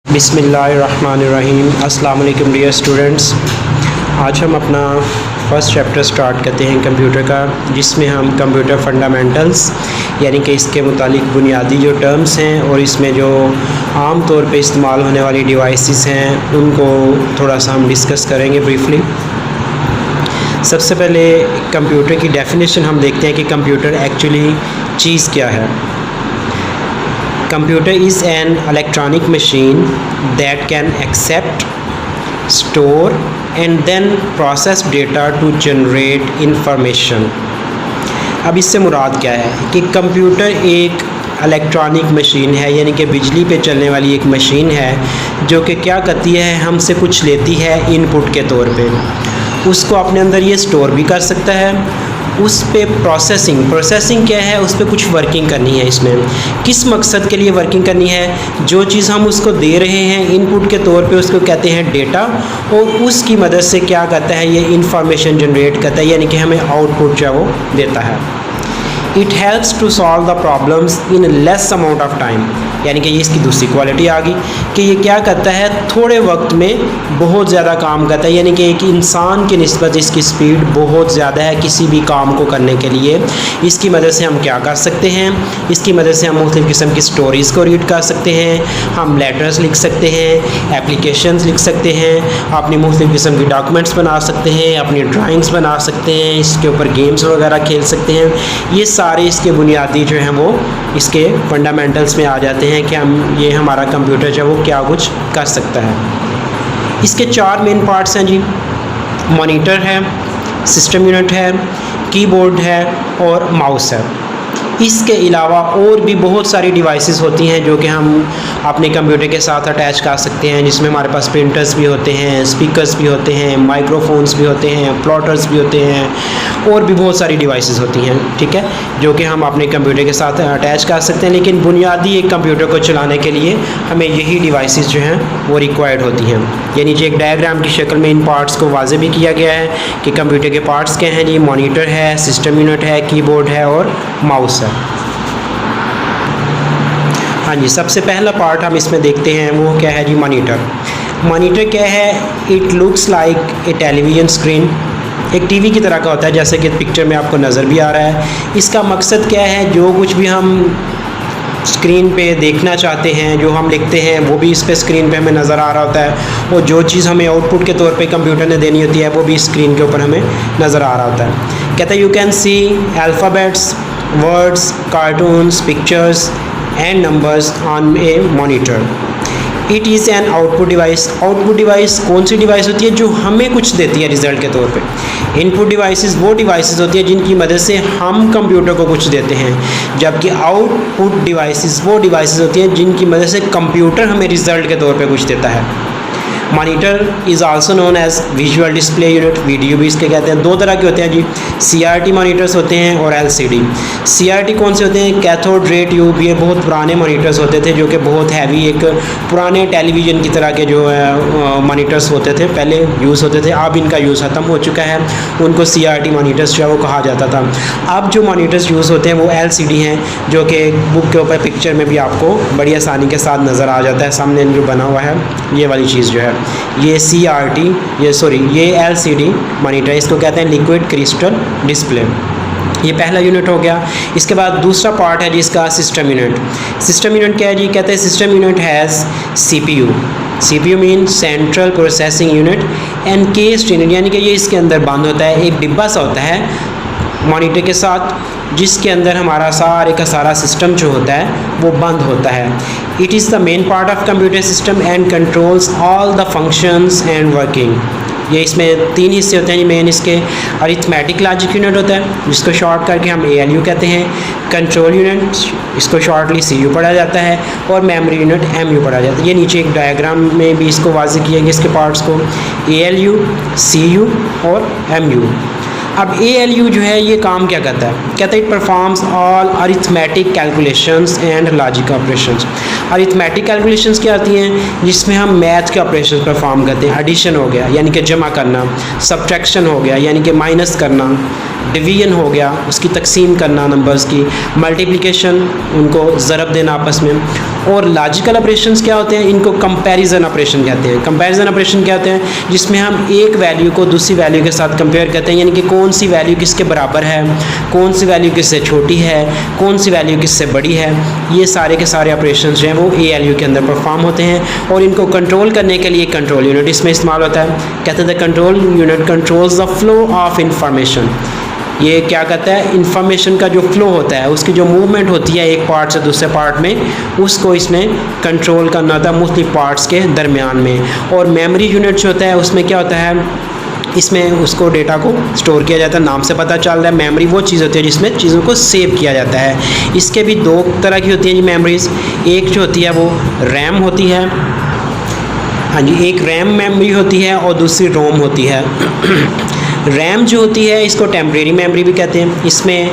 बिस्मिल्लाहिर्रहमानिर्रहीम। अस्सलाम वालेकुम डियर स्टूडेंट्स। आज हम अपना फर्स्ट चैप्टर स्टार्ट करते हैं कंप्यूटर का, जिसमें हम कंप्यूटर फंडामेंटल्स यानी कि इसके मुतालिक बुनियादी जो टर्म्स हैं और इसमें जो आम तौर पे इस्तेमाल होने वाली डिवाइसेस हैं उनको थोड़ा सा हम डिस्कस करेंगे ब्रीफली। सबसे पहले कंप्यूटर की डेफिनेशन हम देखते हैं कि कंप्यूटर एक्चुअली चीज़ क्या है। Computer is an electronic machine that can accept, store and then process data to generate information। अब इससे मुराद क्या है कि कंप्यूटर एक इलेक्ट्रॉनिक मशीन है, यानी कि बिजली पे चलने वाली एक मशीन है जो कि क्या करती है, हमसे कुछ लेती है इनपुट के तौर पे, उसको अपने अंदर ये स्टोर भी कर सकता है, उस पे प्रोसेसिंग क्या है, उस पर कुछ वर्किंग करनी है। इसमें किस मकसद के लिए वर्किंग करनी है, जो चीज़ हम उसको दे रहे हैं इनपुट के तौर पे उसको कहते हैं डेटा, और उसकी मदद से क्या करता है, ये इंफॉर्मेशन जनरेट करता है, यानी कि हमें आउटपुट जो है वो देता है। It helps to solve the problems in less amount of time, यानी कि ये इसकी दूसरी क्वालिटी आ गई कि ये क्या करता है, थोड़े वक्त में बहुत ज़्यादा काम करता है, यानी कि एक इंसान की निस्बत इसकी स्पीड बहुत ज़्यादा है किसी भी काम को करने के लिए। इसकी मदद से हम क्या कर सकते हैं, इसकी मदद से हम मुख्तलिफ़ किस्म की स्टोरीज़ को रीड कर सकते हैं, हम लेटर्स लिख सकते हैं, एप्लीकेशंस लिख सकते हैं, अपनी मुख्तलिफ़ किस्म की डॉक्यूमेंट्स बना सकते हैं, अपनी ड्राइंग्स बना सकते हैं, इसके ऊपर गेम्स वगैरह खेल सकते हैं। ये सारे इसके बुनियादी जो हैं वो इसके फंडामेंटल्स में आ जाते हैं कि हम ये हमारा कंप्यूटर जो है वो क्या कुछ कर सकता है। इसके चार मेन पार्ट्स हैं जी। मॉनिटर है, सिस्टम यूनिट है, कीबोर्ड है और माउस है। इसके अलावा और भी बहुत सारी डिवाइसेस होती हैं जो कि हम अपने कंप्यूटर के साथ अटैच कर सकते हैं, जिसमें हमारे पास प्रिंटर्स भी होते हैं, स्पीकर्स भी होते हैं, माइक्रोफोन्स भी होते हैं, प्लॉटर्स भी होते हैं, और भी बहुत सारी डिवाइसेस होती हैं, ठीक है, जो कि हम अपने कंप्यूटर के साथ अटैच कर सकते हैं। लेकिन बुनियादी एक कंप्यूटर को चलाने के लिए हमें यही डिवाइसेस जो हैं वो रिक्वायर्ड होती हैं। यानी जो एक डायग्राम की शक्ल में इन पार्ट्स को वाज़े भी किया गया है कि कंप्यूटर के पार्ट्स क्या हैं जी। मॉनिटर है, सिस्टम यूनिट है, कीबोर्ड है और माउस है। हाँ जी, सबसे पहला पार्ट हम इसमें देखते हैं वो क्या है जी, मॉनिटर। मॉनिटर क्या है, it looks like a television screen, एक टीवी की तरह का होता है, जैसे कि पिक्चर में आपको नज़र भी आ रहा है। इसका मकसद क्या है, जो कुछ भी हम स्क्रीन पे देखना चाहते हैं, जो हम लिखते हैं वो भी इस पे स्क्रीन पे हमें नज़र आ रहा होता है, और जो चीज़ हमें आउटपुट के तौर पे कंप्यूटर ने देनी होती है वो भी स्क्रीन के ऊपर हमें नज़र आ रहा होता है। कहता है you can see alphabets, words, cartoons, pictures and numbers on A monitor. It is an output device. Output device कौन सी डिवाइस होती है, जो हमें कुछ देती है रिज़ल्ट के तौर पे। इनपुट डिवाइसेस वो डिवाइसेस होती है जिनकी मदद से हम कंप्यूटर को कुछ देते हैं, जबकि आउटपुट डिवाइसेस वो डिवाइसेस होती हैं जिनकी मदद से कंप्यूटर हमें रिज़ल्ट के तौर पे कुछ देता है। Monitor is also known as visual display unit, video भी इसके कहते हैं। दो तरह के होते हैं जी, CRT मॉनिटर्स होते हैं और LCD। CRT कौन से होते हैं, कैथोड रे ट्यूब, ये बहुत पुराने मॉनिटर्स होते थे जो कि बहुत हैवी, एक पुराने टेलीविज़न की तरह के जो है मॉनिटर्स होते थे, पहले यूज़ होते थे। अब इनका यूज़ ख़त्म हो चुका है, उनको CRT मॉनिटर्स जो है वो कहा जाता था। अब जो मॉनिटर्स यूज़ होते हैं वो LCD हैं, जो कि बुक के ऊपर पिक्चर में भी आपको बड़ी आसानी के साथ नज़र आ जाता है। सामने जो बना हुआ है ये वाली चीज़ जो है, ये ये LCD मॉनिटर, इसको कहते हैं लिक्विड क्रिस्टल डिस्प्ले। ये पहला यूनिट हो गया। इसके बाद दूसरा पार्ट है जिसका सिस्टम यूनिट। सिस्टम यूनिट क्या है जी, कहते हैं system unit has CPU mean central processing unit encased unit, यानी कि ये इसके अंदर बंद होता है, एक डिब्बा सा होता है मॉनिटर के साथ, जिसके अंदर हमारा सारे का सारा सिस्टम जो होता है वो बंद होता है। It is the main part of computer system and controls all the functions and working. ये इसमें तीन हिस्से होते हैं मेन इसके। अरिथमेटिक लॉजिक यूनिट होता है जिसको शॉर्ट करके हम ALU कहते हैं, कंट्रोल यूनिट इसको शॉर्टली CU पढ़ा जाता है, और मेमोरी यूनिट MU पढ़ा जाता है। ये नीचे एक डायग्राम में भी इसको वाज़ेह किया गया, इसके पार्ट्स को, ALU, CU और MU। अब ALU जो है ये काम क्या करता है, कहता है it performs all arithmetic calculations and logic operations. Arithmetic calculations क्या आती हैं, जिसमें हम मैथ के ऑपरेशंस परफॉर्म करते हैं। एडिशन हो गया यानी कि जमा करना, सब्ट्रैक्शन हो गया यानी कि माइनस करना, डिवीजन हो गया उसकी तकसीम करना नंबर्स की, मल्टीप्लिकेशन उनको ज़रब देना आपस में, और लॉजिकल ऑपरेशंस क्या होते हैं, इनको कंपैरिजन ऑपरेशन कहते हैं। कंपैरिजन ऑपरेशन क्या होते हैं, जिसमें हम एक वैल्यू को दूसरी वैल्यू के साथ कंपेयर करते हैं, यानी कि कौन सी वैल्यू किसके बराबर है, कौन सी वैल्यू किससे छोटी है, कौन सी वैल्यू किससे बड़ी है। ये सारे के सारे ऑपरेशन जो हैं वो ALU के अंदर परफॉर्म होते हैं और इनको कंट्रोल करने के लिए कंट्रोल यूनिट इसमें इस्तेमाल होता है। कहते हैं control unit controls the flow of information. ये क्या कहता है, इंफॉर्मेशन का जो फ्लो होता है, उसकी जो मूवमेंट होती है एक पार्ट से दूसरे पार्ट में, उसको इसने कंट्रोल करना होता है मुख्तलिफ पार्ट्स के दरमियान में। और मेमोरी यूनिट जो होता है उसमें क्या होता है, इसमें उसको डेटा को स्टोर किया जाता है। नाम से पता चल रहा है मेमोरी वो चीज़ होती है जिसमें चीज़ों को सेव किया जाता है। इसके भी दो तरह की होती हैं जी मेमोरीज़। एक जो होती है वो रैम होती है, हाँ जी, एक रैम मेमोरी होती है और दूसरी रोम होती है। रैम जो होती है इसको टेम्परेरी मेमोरी भी कहते हैं। इसमें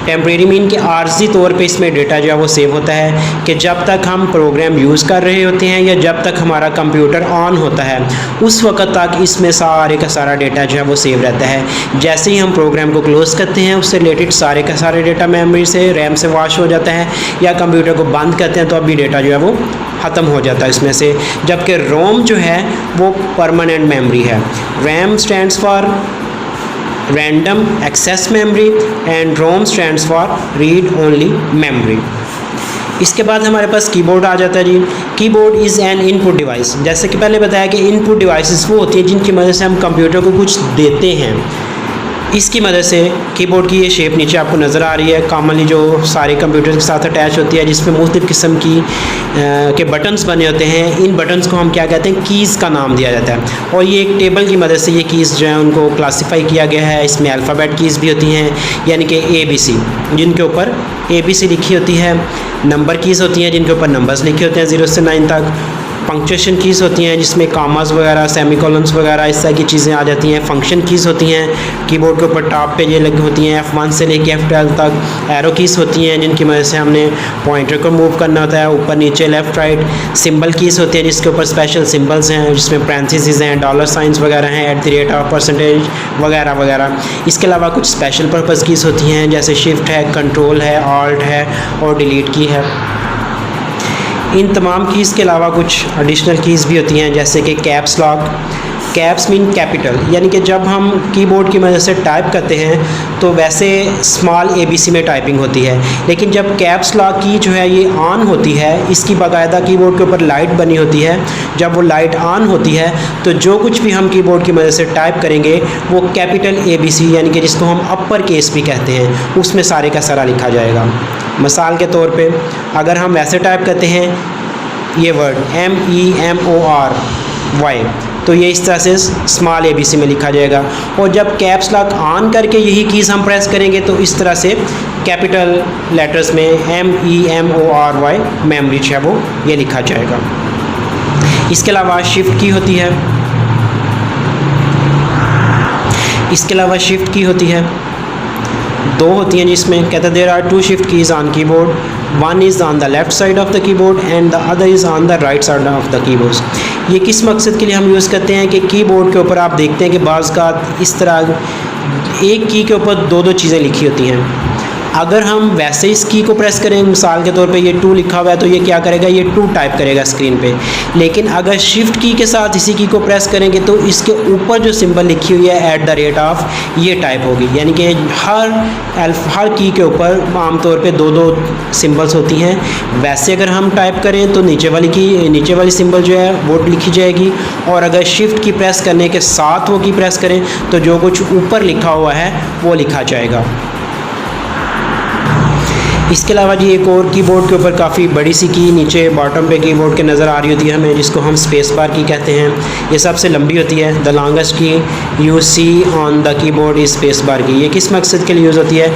टेम्परेरी मीन के आर्जी तौर पे इसमें डेटा जो है वो सेव होता है कि जब तक हम प्रोग्राम यूज़ कर रहे होते हैं या जब तक हमारा कंप्यूटर ऑन होता है उस वक्त तक इसमें सारे का सारा डेटा जो है वो सेव रहता है। जैसे ही हम प्रोग्राम को क्लोज़ करते हैं उससे रिलेटेड सारे का सारे डेटा मेमोरी से रैम से वॉश हो जाता है, या कंप्यूटर को बंद करते हैं तो अभी डेटा जो है वो ख़त्म हो जाता है इसमें से। जबकि रोम जो है वो परमानेंट मेमोरी है। RAM stands for random access memory and ROM stands for read only memory। इसके बाद हमारे पास कीबोर्ड आ जाता है जी। Keyboard is an input device. जैसे कि पहले बताया कि इनपुट डिवाइसेस वो होती हैं जिनकी मदद से हम कंप्यूटर को कुछ देते हैं। इसकी मदद से कीबोर्ड की ये शेप नीचे आपको नज़र आ रही है, कॉमनली जो सारे कंप्यूटर के साथ अटैच होती है, जिसमें मुख्तलिफ़ किस्म की के बटन्स बने होते हैं। इन बटन्स को हम क्या कहते हैं, कीज़ का नाम दिया जाता है। और ये एक टेबल की मदद से ये कीज़ जो है उनको क्लासीफाई किया गया है। इसमें अल्फ़ाबेट कीज़ भी होती हैं, यानी कि ABC, जिनके ऊपर ABC लिखी होती है। नंबर कीज़ होती हैं जिनके ऊपर नंबर्स लिखे होते हैं 0 से 9 तक। पंक्चुएशन कीज़ होती हैं जिसमें कामास वगैरह, सेमीकोलन्स वगैरह इस तरह की चीज़ें आ जाती हैं। फंक्शन कीज़ होती हैं, कीबोर्ड के ऊपर टॉप पे ये लगी होती हैं, F1 से लेके F12 तक। एरो कीज़ होती हैं जिनकी मदद से हमने पॉइंटर को मूव करना होता है ऊपर नीचे लेफ़्ट राइट। सिंबल कीज़ होती हैं जिसके ऊपर स्पेशल सिंबल्स हैं, जिसमें पैरेंथेसिस हैं, डॉलर साइंस वगैरह हैं, @ परसेंटेज वगैरह वगैरह। इसके अलावा कुछ स्पेशल पर्पज़ कीज़ होती हैं जैसे शिफ्ट है, कंट्रोल है, ऑल्ट है और डिलीट की है। इन तमाम कीज़ के अलावा कुछ एडिशनल कीज़ भी होती हैं जैसे कि caps lock. Caps mean capital, यानी कि जब हम कीबोर्ड की मदद से टाइप करते हैं तो वैसे स्मॉल ABC में टाइपिंग होती है, लेकिन जब कैप्स लॉक की जो है ये ऑन होती है, इसकी बाकायदा कीबोर्ड के ऊपर लाइट बनी होती है। जब वो लाइट ऑन होती है तो जो कुछ भी हम कीबोर्ड की मदद से टाइप करेंगे वो कैपिटल ABC, यानी कि जिसको हम अपर केस भी कहते हैं, उसमें सारे का सारा लिखा जाएगा। मिसाल के तौर पे अगर हम वैसे टाइप करते हैं ये वर्ड MEMORY, तो ये इस तरह से स्मॉल ABC में लिखा जाएगा। और जब कैप्स लॉक ऑन करके यही कीज़ हम प्रेस करेंगे तो इस तरह से कैपिटल लेटर्स में MEMORY मेमोरी है वो ये लिखा जाएगा। इसके अलावा शिफ्ट की होती है, इसके अलावा शिफ्ट की होती है, दो होती हैं जिसमें कहते हैं there are 2 shift keys on keyboard, one is on the left side of the keyboard and the other is on the right side of the keyboard. ये किस मकसद के लिए हम यूज़ करते हैं कि कीबोर्ड के ऊपर आप देखते हैं कि बाज़ का इस तरह एक की के ऊपर 2-2 चीज़ें लिखी होती हैं। अगर हम वैसे इस की को प्रेस करें, मिसाल के तौर पे ये 2 लिखा हुआ है तो ये क्या करेगा, ये 2 टाइप करेगा स्क्रीन पे। लेकिन अगर शिफ्ट की के साथ इसी की को प्रेस करेंगे तो इसके ऊपर जो सिंबल लिखी हुई है @ ये टाइप होगी, यानी कि हर की के ऊपर आमतौर पे 2-2 सिंबल्स होती हैं। वैसे अगर हम टाइप करें तो नीचे वाली सिंबल जो है वो लिखी जाएगी, और अगर शिफ्ट की प्रेस करने के साथ वो की प्रेस करें तो जो कुछ ऊपर लिखा हुआ है वो लिखा जाएगा। इसके अलावा जी एक और कीबोर्ड के ऊपर काफ़ी बड़ी सी की नीचे बॉटम पे कीबोर्ड के नज़र आ रही होती है हमें, जिसको हम स्पेस बार की कहते हैं। ये सबसे लंबी होती है। The longest key you see on the keyboard is space bar key. ये किस मकसद के लिए यूज़ होती है,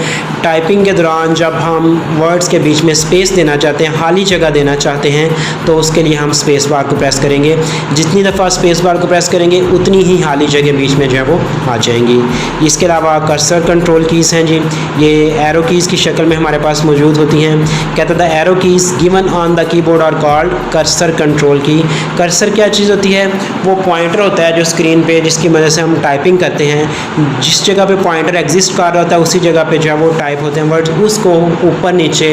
टाइपिंग के दौरान जब हम वर्ड्स के बीच में स्पेस देना चाहते हैं, खाली जगह देना चाहते हैं, तो उसके लिए हम स्पेस बार को प्रेस करेंगे। जितनी दफ़ा स्पेस बार को प्रेस करेंगे उतनी ही खाली जगह बीच में जो है वो आ जाएंगी। इसके अलावा कर्सर कंट्रोल कीज़ हैं जी, ये एरो कीज़ की शक्ल में हमारे पास मौजूद मौजूद होती हैं। कहता the arrow keys given on the keyboard are called cursor control key. Cursor क्या चीज़ होती है? वो पॉइंटर होता है जो स्क्रीन पे, जिसकी मदद से हम टाइपिंग करते हैं। जिस जगह पे पॉइंटर एग्जिस्ट कर रहा होता है उसी जगह पे जो है वो टाइप होते हैं वर्ड्स, उसको ऊपर नीचे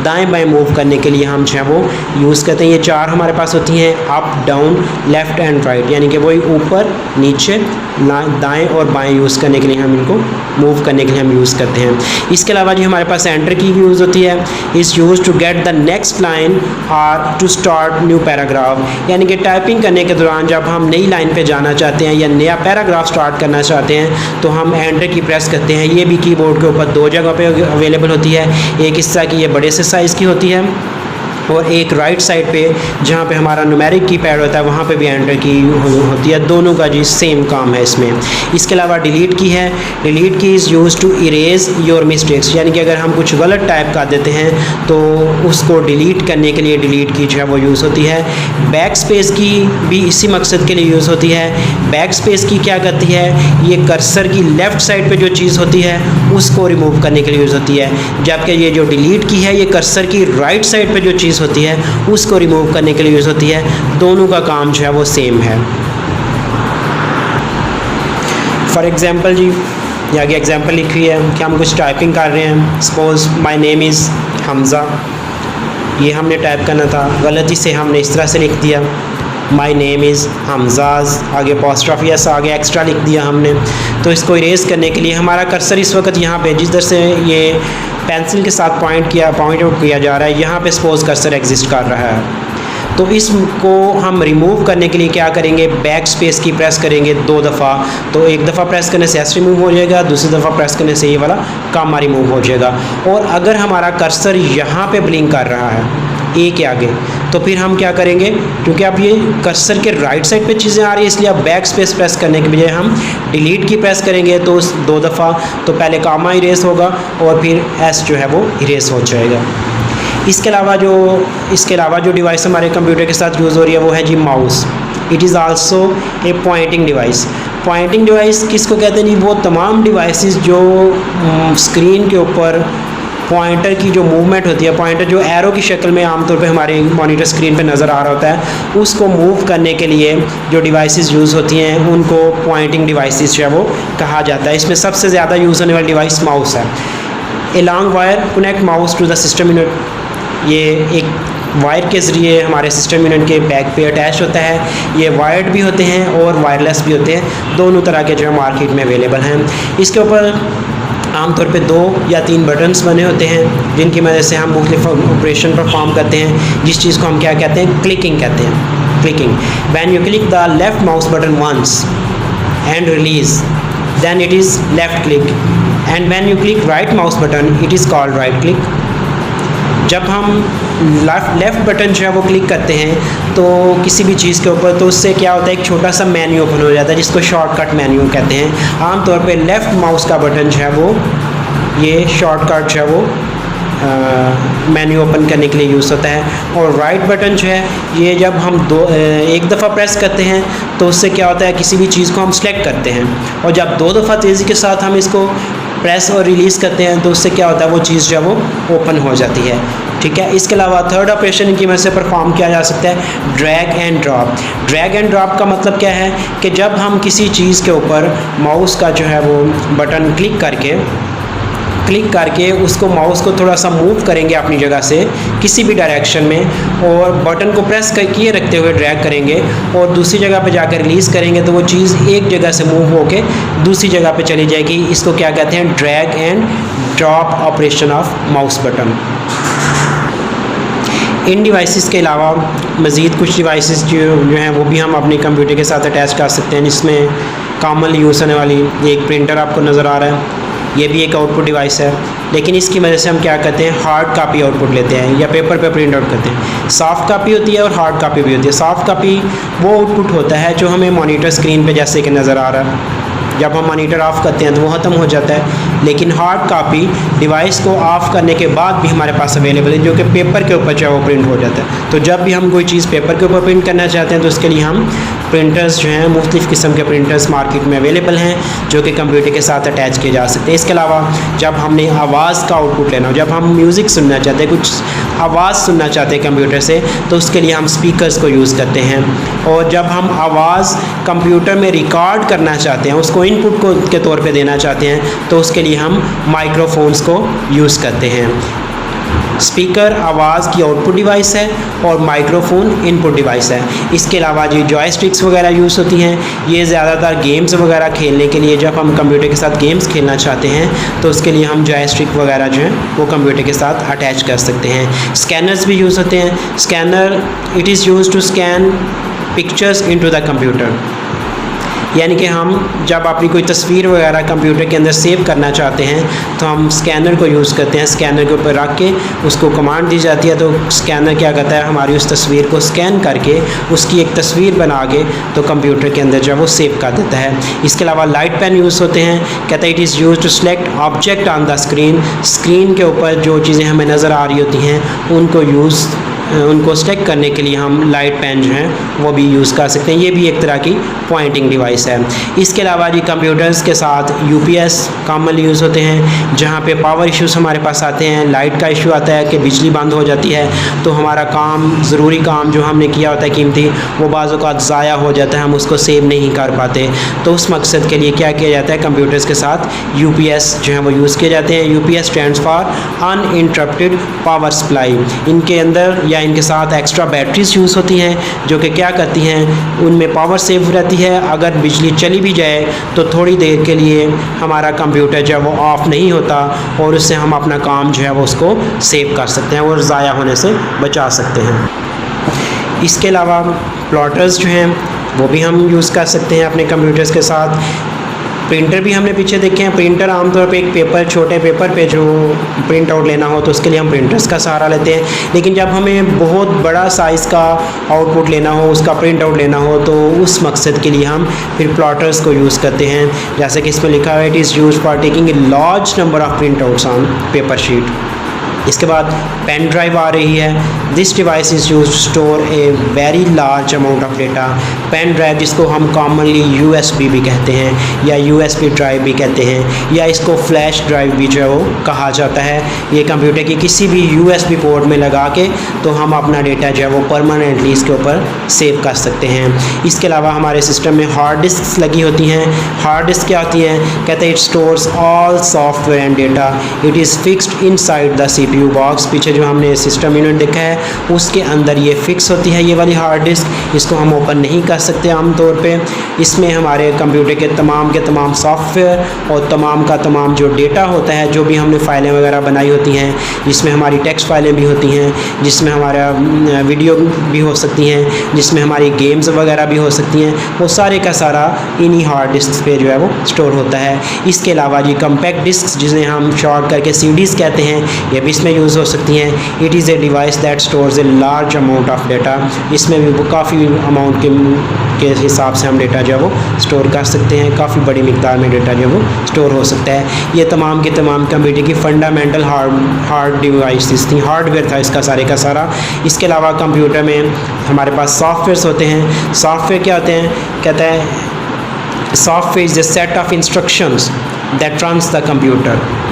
दाएं बाएं मूव करने के लिए हम जो है वो यूज़ करते हैं। ये 4 हमारे पास होती हैं, up down left and right, यानी कि वही ऊपर नीचे दाएं और बाएं यूज़ करने के लिए हम इनको मूव करने के लिए हम यूज़ करते हैं। इसके अलावा जो हमारे पास एंटर की यूज़ होती है, is use to get the next line और टू स्टार्ट न्यू पैराग्राफ, यानी कि टाइपिंग करने के दौरान जब हम नई लाइन पे जाना चाहते हैं या नया पैराग्राफ स्टार्ट करना चाहते हैं तो हम एंटर की प्रेस करते हैं। ये भी कीबोर्ड के ऊपर 2 जगह पे अवेलेबल होती है, एक हिस्सा की ये बड़े से साइज़ की होती है और एक राइट साइड पे जहाँ पे हमारा न्यूमेरिक की पैड होता है वहाँ पे भी एंटर की होती है। दोनों का जी सेम काम है इसमें। इसके अलावा डिलीट की है, delete key is use to erase your mistakes, यानी कि अगर हम कुछ गलत टाइप कर देते हैं तो उसको डिलीट करने के लिए डिलीट की जो है वो यूज़ होती है। बैक स्पेस की भी इसी मकसद के लिए यूज़ होती है। बैक स्पेस की क्या करती है? ये कर्सर की लेफ़्ट साइड पर जो चीज़ होती है उसको रिमूव करने के लिए यूज़ होती है, जबकि ये जो डिलीट की है ये कर्सर की राइट साइड पर जो चीज़ होती है उसको रिमूव करने के लिए यूज़ होती है। दोनों का काम जो है वो सेम है। फॉर एग्ज़ाम्पल जी, यहाँ आगे एग्जाम्पल लिखी है कि हम कुछ टाइपिंग कर रहे हैं। Suppose my name is Hamza, ये हमने टाइप करना था, गलती से हमने इस तरह से लिख दिया माई नेम इज़ हमज़ाज, आगे अपॉस्ट्रोफी एस आगे एक्स्ट्रा लिख दिया हमने। तो इसको इरेज करने के लिए हमारा कर्सर इस वक्त यहाँ पे जिधर से ये पेंसिल के साथ पॉइंट आउट किया जा रहा है यहाँ पे सपोज कर्सर एग्जिस्ट कर रहा है। तो इसको हम रिमूव करने के लिए क्या करेंगे? बैक स्पेस की प्रेस करेंगे 2 दफ़ा। तो एक दफ़ा प्रेस करने से एस रिमूव हो जाएगा, दूसरी दफ़ा प्रेस करने से ये वाला कामा रिमूव हो जाएगा। और अगर हमारा कर्सर यहाँ पे ब्लिंक कर रहा है ए के आगे तो फिर हम क्या करेंगे? क्योंकि अब ये कर्सर के राइट साइड पे चीज़ें आ रही है इसलिए अब बैक स्पेस प्रेस करने के बजाय हम डिलीट की प्रेस करेंगे तो 2 दफ़ा, तो पहले कामा इरेज होगा और फिर एस जो है वो इरेज हो जाएगा। इसके अलावा जो डिवाइस हमारे कंप्यूटर के साथ यूज़ हो रही है वो है जी mouse. It is also a pointing device. Pointing device किसको कहते हैं जी? वो तमाम डिवाइसेस जो स्क्रीन के ऊपर पॉइंटर की जो मूवमेंट होती है, पॉइंटर जो एरो की शक्ल में आमतौर पे हमारे मॉनिटर स्क्रीन पे नज़र आ रहा होता है, उसको मूव करने के लिए जो डिवाइसेस यूज़ होती हैं उनको पॉइंटिंग डिवाइसेस जो है वो कहा जाता है। इसमें सबसे ज़्यादा यूज़ होने वाली डिवाइस माउस है। A long wire connect mouse to the system unit, ये एक वायर के ज़रिए हमारे सिस्टम यूनिट के बैक पे अटैच होता है। ये वायर्ड भी होते हैं और वायरलेस भी होते हैं, दोनों तरह के जो है मार्केट में अवेलेबल हैं। इसके ऊपर आमतौर पे 2 या 3 बटन्स बने होते हैं जिनकी मदद से हम मुख्तलिफ ऑपरेशन परफॉर्म करते हैं, जिस चीज़ को हम क्या कहते हैं? क्लिकिंग कहते हैं। Clicking, when you click the left mouse button once and release then it is left click, and when you click right mouse button it is called right click. जब हम लेफ़्ट बटन जो है वो click करते हैं तो किसी भी चीज़ के ऊपर, तो उससे क्या होता है? एक छोटा सा मेन्यू ओपन हो जाता है जिसको शॉर्टकट मेन्यू कहते हैं। आमतौर पे लेफ़्ट माउस का बटन जो है वो ये शॉर्टकट जो है वो मेन्यू ओपन करने के लिए यूज़ होता है। और राइट बटन जो है ये जब हम एक दफ़ा प्रेस करते हैं तो उससे क्या होता है? किसी भी चीज़ को हम सेलेक्ट करते हैं, और जब 2 दफ़ा तेज़ी के साथ हम इसको प्रेस और रिलीज़ करते हैं तो उससे क्या होता है? वो चीज़ जो है वो ओपन हो जाती है। ठीक है। इसके अलावा थर्ड ऑपरेशन की मदद से परफॉर्म किया जा सकता है drag and drop. Drag and drop का मतलब क्या है कि जब हम किसी चीज़ के ऊपर माउस का जो है वो बटन क्लिक करके उसको माउस को थोड़ा सा मूव करेंगे अपनी जगह से किसी भी डायरेक्शन में, और बटन को प्रेस किए रखते हुए ड्रैग करेंगे और दूसरी जगह पे जाकर रिलीज़ करेंगे तो वो चीज़ एक जगह से मूव होके दूसरी जगह पे चली जाएगी। इसको क्या कहते हैं? Drag and drop operation of mouse button. In devices के अलावा मज़ीद कुछ डिवाइसेस जो हैं वो भी हम अपने कंप्यूटर के साथ अटैच कर सकते हैं, जिसमें कॉमन यूज़ होने वाली एक प्रिंटर आपको नज़र आ रहा है। ये भी एक आउटपुट डिवाइस है, लेकिन इसकी वजह से हम क्या करते हैं? हार्ड कापी आउटपुट लेते हैं या पेपर पे प्रिंट आउट करते हैं। सॉफ्ट कापी होती है और हार्ड कापी भी होती है। सॉफ्ट कापी वो आउटपुट होता है जो हमें मॉनिटर स्क्रीन पे जैसे कि नज़र आ रहा है, जब हम मॉनिटर ऑफ़ करते हैं तो वो ख़त्म हो जाता है। लेकिन हार्ड कापी डिवाइस को ऑफ़ करने के बाद भी हमारे पास अवेलेबल है, जो कि पेपर के ऊपर चाहे वो प्रिंट हो जाता है। तो जब भी हम कोई चीज़ पेपर के ऊपर प्रिंट करना चाहते हैं तो उसके लिए हम प्रिंटर्स जो हैं, मुख्तलिफ़ किस्म के प्रिंटर्स मार्केट में अवेलेबल हैं जो कि कंप्यूटर के साथ अटैच किए जा सकते हैं। इसके अलावा जब हमने आवाज़ का आउटपुट लेना हो, जब हम म्यूज़िक सुनना चाहते हैं, कुछ आवाज़ सुनना चाहते हैं कंप्यूटर से, तो उसके लिए हम स्पीकर्स को यूज़ करते हैं। और जब हम आवाज़ कंप्यूटर में रिकॉर्ड करना चाहते हैं, उसको इनपुट को के तौर पे देना चाहते हैं, तो उसके लिए हम माइक्रोफोन्स को यूज़ करते हैं। स्पीकर आवाज़ की आउटपुट डिवाइस है और माइक्रोफोन इनपुट डिवाइस है। इसके अलावा जो जॉयस्टिक्स वगैरह यूज़ होती हैं, ये ज़्यादातर गेम्स वगैरह खेलने के लिए, जब हम कंप्यूटर के साथ गेम्स खेलना चाहते हैं तो उसके लिए हम जॉयस्टिक वगैरह जो हैं वो कंप्यूटर के साथ अटैच कर सकते हैं। स्कैनर्स भी यूज़ होते हैं। Scanner it is use to scan pictures into the computer, यानी कि हम जब अपनी कोई तस्वीर वगैरह कंप्यूटर के अंदर सेव करना चाहते हैं तो हम स्कैनर को यूज़ करते हैं। स्कैनर के ऊपर रख के उसको कमांड दी जाती है, तो स्कैनर क्या करता है, हमारी उस तस्वीर को स्कैन करके उसकी एक तस्वीर बना के तो कंप्यूटर के अंदर जो वो सेव कर देता है। इसके अलावा लाइट पेन यूज़ होते हैं। कहते हैं it is use to select object on the screen, screen के ऊपर जो चीज़ें हमें नज़र आ रही होती हैं उनको सेलेक्ट करने के लिए हम लाइट पेन जो हैं वो भी यूज़ कर सकते हैं। ये भी एक तरह की पॉइंटिंग डिवाइस है। इसके अलावा जी कंप्यूटर्स के साथ यूपीएस कॉमनली यूज़ होते हैं, जहाँ पे पावर इश्यूज़ हमारे पास आते हैं, लाइट का इशू आता है कि बिजली बंद हो जाती है, तो हमारा काम, ज़रूरी काम जो हमने किया होता है कीमती, वो बाज़ औक़ात ज़ाया हो जाता है, हम उसको सेव नहीं कर पाते। तो उस मकसद के लिए क्या किया जाता है, कंप्यूटर्स के साथ यूपीएस जो है वो यूज़ किए जाते हैं। UPS stands for uninterrupted power supply. इनके अंदर या इनके साथ एक्स्ट्रा बैटरीज यूज़ होती हैं जो कि क्या करती हैं, उनमें पावर सेव रहती है। अगर बिजली चली भी जाए तो थोड़ी देर के लिए हमारा कंप्यूटर जो है वो ऑफ़ नहीं होता और उससे हम अपना काम जो है वो उसको सेव कर सकते हैं और ज़ाया होने से बचा सकते हैं। इसके अलावा प्लॉटर्स जो हैं वो भी हम यूज़ कर सकते हैं अपने कंप्यूटर्स के साथ। प्रिंटर भी हमने पीछे देखे हैं। प्रिंटर आमतौर पे एक पेपर, छोटे पेपर पे जो प्रिंट आउट लेना हो तो उसके लिए हम प्रिंटर्स का सहारा लेते हैं। लेकिन जब हमें बहुत बड़ा साइज़ का आउटपुट लेना हो, उसका प्रिंट आउट लेना हो, तो उस मकसद के लिए हम फिर प्लॉटर्स को यूज़ करते हैं। जैसे कि इसमें लिखा है it is use for taking a large number of printouts on paper sheet. इसके बाद पेन ड्राइव आ रही है। This device is use to store a very large amount of data. Pen drive जिसको हम कॉमनली यूएसबी भी कहते हैं या यूएसबी ड्राइव भी कहते हैं या इसको फ्लैश ड्राइव भी जो है वो कहा जाता है। ये कंप्यूटर की किसी भी यूएसबी पोर्ट में लगा के तो हम अपना डेटा जो है वो परमानेंटली इसके ऊपर सेव कर सकते हैं। इसके अलावा हमारे सिस्टम में हार्ड डिस्क लगी होती हैं। हार्ड डिस्क क्या होती हैं, कहते हैं it stores all software and data. It is fixed inside the CPU box. पीछे जो हमने सिस्टम यूनिट देखा है उसके अंदर ये फिक्स होती है ये वाली हार्ड डिस्क। इसको हम ओपन नहीं कर सकते आमतौर पे। इसमें हमारे कंप्यूटर के तमाम सॉफ्टवेयर और तमाम का तमाम जो डेटा होता है, जो भी हमने फ़ाइलें वगैरह बनाई होती हैं, जिसमें हमारी टेक्स्ट फाइलें भी होती हैं, जिसमें हमारा वीडियो भी हो सकती हैं, जिसमें हमारी गेम्स वगैरह भी हो सकती हैं, वो सारे का सारा इन्हीं हार्ड डिस्क पे जो है वो स्टोर होता है। इसके अलावा जी कम्पैक्ट डिस्क जिन्हें हम शॉर्ट करके CDs कहते हैं, ये भी इसमें यूज़ हो सकती हैं। It is a device that stores a large amount of data. इसमें भी वो काफ़ी अमाउंट के हिसाब से हम डेटा जो है वो स्टोर कर सकते हैं। काफ़ी बड़ी मिकदार में डेटा जो है वो स्टोर हो सकता है। ये तमाम के तमाम कंप्यूटर की फंडामेंटल हार्ड डिवाइसेस थी, हार्डवेयर था इसका सारे का सारा। इसके अलावा कंप्यूटर में हमारे पास सॉफ्टवेयर्स होते हैं। सॉफ्टवेयर क्या होते हैं, कहता है software is a set of instructions that runs the computer.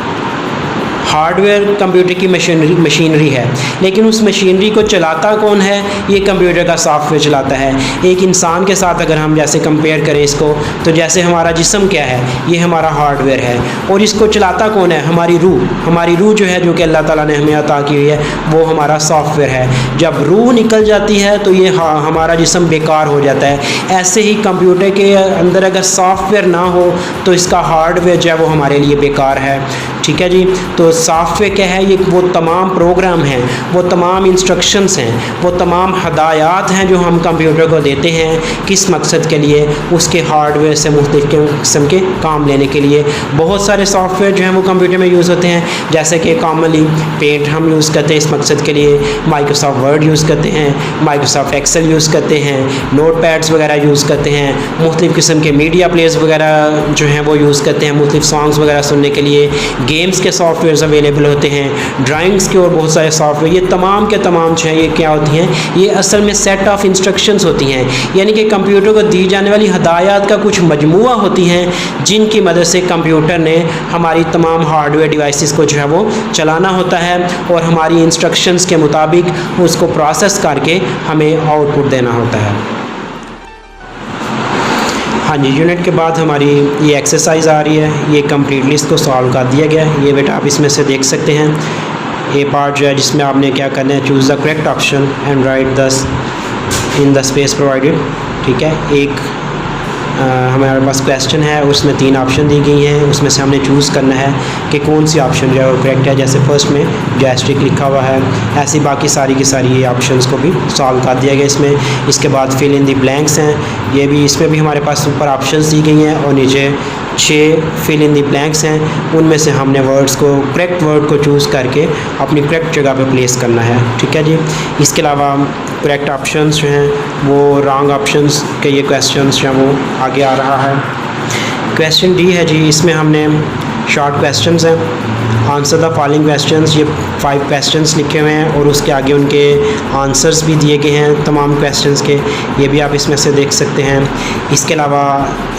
Hardware computer की मशीनरी है, लेकिन उस मशीनरी को चलाता कौन है, ये कंप्यूटर का सॉफ्टवेयर चलाता है। एक इंसान के साथ अगर हम जैसे कंपेयर करें इसको, तो जैसे हमारा जिस्म क्या है, ये हमारा हार्डवेयर है और इसको चलाता कौन है, हमारी रूह। हमारी रूह जो है, जो कि अल्लाह ताला ने हमें अता की हुई है, वो हमारा सॉफ्टवेयर है। जब रूह निकल जाती है तो ये हमारा जिस्म बेकार हो जाता है। ऐसे ही कंप्यूटर के अंदर अगर सॉफ्टवेयर ना हो तो इसका हार्डवेयर जो है वो हमारे लिए बेकार है। ठीक है जी। तो सॉफ्टवेयर क्या है, ये वो तमाम प्रोग्राम हैं, वो तमाम इंस्ट्रक्शंस हैं, वो तमाम हदायत हैं जो हम कंप्यूटर को देते हैं किस मकसद के लिए, उसके हार्डवेयर से मुख्तलिफ किस्म के काम लेने के लिए। बहुत सारे सॉफ्टवेयर जो हैं वो कंप्यूटर में यूज़ होते हैं, जैसे कि कॉमनली पेंट हम यूज़ करते हैं इस मकसद के लिए, माइक्रोसॉफ्ट वर्ड यूज़ करते हैं, माइक्रोसॉफ्ट एक्सेल यूज़ करते हैं, नोट पैड्स वगैरह यूज़ करते हैं, मुख्तलिफ किस्म के मीडिया प्लेयर्स वगैरह जो हैं वो यूज़ करते हैं मुख्तलिफ सॉन्ग्स वगैरह सुनने के लिए। गेम्स के सॉफ्टवेयर अवेलेबल होते हैं, ड्राइंग्स के और बहुत सारे सॉफ्टवेयर, ये तमाम के तमाम जो है ये क्या होती हैं, ये असल में सेट ऑफ इंस्ट्रक्शंस होती हैं, यानी कि कंप्यूटर को दी जाने वाली हदायत का कुछ मजमूआ होती हैं जिनकी मदद से कंप्यूटर ने हमारी तमाम हार्डवेयर डिवाइसेस को जो है वो चलाना होता है और हमारी इंस्ट्रक्शंस के मुताबिक उसको प्रोसेस करके हमें आउटपुट देना होता है। हाँ जी, यूनिट के बाद हमारी ये एक्सरसाइज आ रही है, ये कम्प्लीटली इसको सॉल्व कर दिया गया है। ये बेटा आप इसमें से देख सकते हैं, ये पार्ट जो है जिसमें आपने क्या करना है, choose the correct option and right दस इन द स्पेस प्रोवाइडेड। ठीक है, एक हमारे पास क्वेश्चन है, उसमें 3 ऑप्शन दी गई हैं, उसमें से हमने चूज़ करना है कि कौन सी ऑप्शन जो है वो करेक्ट है। जैसे फर्स्ट में जॉयस्टिक लिखा हुआ है, ऐसी बाकी सारी की सारी ये ऑप्शंस को भी सॉल्व कर दिया गया इसमें। इसके बाद फिल इन द ब्लैंक्स हैं, ये भी इसमें भी हमारे पास ऊपर ऑप्शंस दी गई हैं और नीचे 6 फिल इन द ब्लैंक्स हैं, उनमें से हमने वर्ड्स को, करेक्ट वर्ड को चूज़ करके अपनी करेक्ट जगह पे प्लेस करना है। ठीक है जी। इसके अलावा करेक्ट ऑप्शंस जो हैं वो रॉन्ग ऑप्शंस के ये क्वेश्चंस जो हैं वो आगे आ रहा है। क्वेश्चन डी है जी, इसमें हमने शॉर्ट क्वेश्चंस हैं, आंसर द फॉलोइंग क्वेश्चंस, ये 5 क्वेश्चंस लिखे हुए हैं और उसके आगे उनके आंसर्स भी दिए गए हैं तमाम क्वेश्चंस के, ये भी आप इसमें से देख सकते हैं। इसके अलावा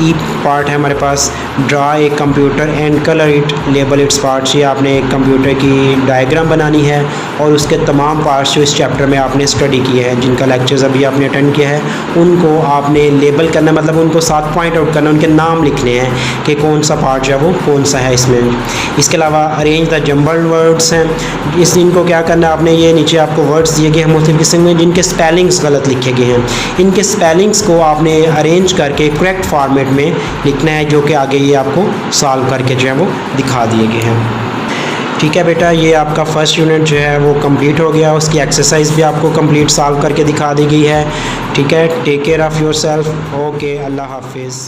ई पार्ट है हमारे पास, draw a computer and colour it, label its parts, ये आपने एक कंप्यूटर की डायग्राम बनानी है और उसके तमाम पार्ट्स जो इस चैप्टर में आपने स्टडी किए हैं, जिनका लेक्चर्स अभी आपने अटेंड किया है, उनको आपने लेबल करना, मतलब उनको 7 पॉइंट आउट करना, उनके नाम लिखने हैं कि कौन सा पार्ट जो है वो कौन सा है इसमें। इसके अलावा अरेंज द जम्बल्ड वर्ड्स हैं, इनको क्या करना है आपने, ये नीचे आपको वर्ड्स दिए गए हैं मुख्तलिफ किस्म में जिनके स्पेलिंग्स गलत लिखे गए हैं, इनके स्पेलिंग्स को आपने अरेंज करके करेक्ट फॉर्मेट में लिखना है, जो कि आगे ये आपको सॉल्व करके जो है वो दिखा दिए गए हैं। ठीक है बेटा, ये आपका फर्स्ट यूनिट जो है वो कंप्लीट हो गया, उसकी एक्सरसाइज भी आपको कंप्लीट सॉल्व करके दिखा दी गई है। ठीक है, take care of yourself. Okay, अल्लाह हाफिज़।